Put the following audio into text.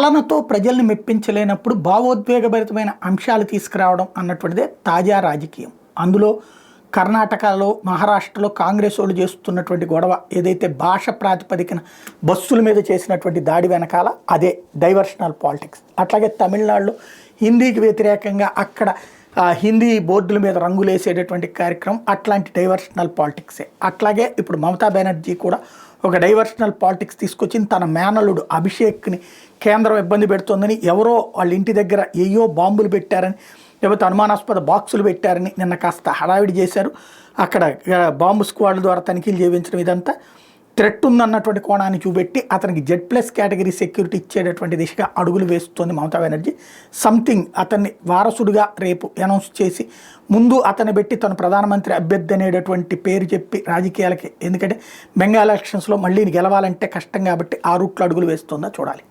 పాలనతో ప్రజల్ని మెప్పించలేనప్పుడు భావోద్వేగభరితమైన అంశాలు తీసుకురావడం అన్నటువంటిదే తాజా రాజకీయం. అందులో కర్ణాటకలో, మహారాష్ట్రలో కాంగ్రెస్ వాళ్ళు చేస్తున్నటువంటి గొడవ ఏదైతే భాష ప్రాతిపదికన బస్సుల మీద చేసినటువంటి దాడి వెనకాల అదే డైవర్షనల్ పాలిటిక్స్. అట్లాగే తమిళనాడులో హిందీకి వ్యతిరేకంగా అక్కడ హిందీ బోర్డుల మీద రంగులేసేటటువంటి కార్యక్రమం అట్లాంటి డైవర్షనల్ పాలిటిక్సే. అట్లాగే ఇప్పుడు మమతా బెనర్జీ కూడా ఒక డైవర్షనల్ పాలిటిక్స్ తీసుకొచ్చింది. తన మేనల్లుడు అభిషేక్ని కేంద్రం ఇబ్బంది పెడుతోందని, ఎవరో వాళ్ళ ఇంటి దగ్గర ఏయో బాంబులు పెట్టారని, లేకపోతే అనుమానాస్పద బాక్సులు పెట్టారని నిన్న కాస్త హడావిడి చేశారు. అక్కడ బాంబు స్క్వాడ్ల ద్వారా తనిఖీలు చేయించడం, ఇదంతా థ్రెట్ ఉందన్నటువంటి కోణాన్ని చూపెట్టి అతనికి Z+ కేటగిరీ సెక్యూరిటీ ఇచ్చేటటువంటి దిశగా అడుగులు వేస్తోంది మమతా బెనర్జీ. సంథింగ్ అతన్ని వారసుడిగా రేపు అనౌన్స్ చేసి ముందు అతన్ని పెట్టి తను ప్రధానమంత్రి అభ్యర్థి అనేటటువంటి పేరు చెప్పి రాజకీయాలకి, ఎందుకంటే బెంగాల్ ఎలక్షన్స్లో మళ్ళీ గెలవాలంటే కష్టం కాబట్టి ఆ రూట్లో అడుగులు వేస్తుందా చూడాలి.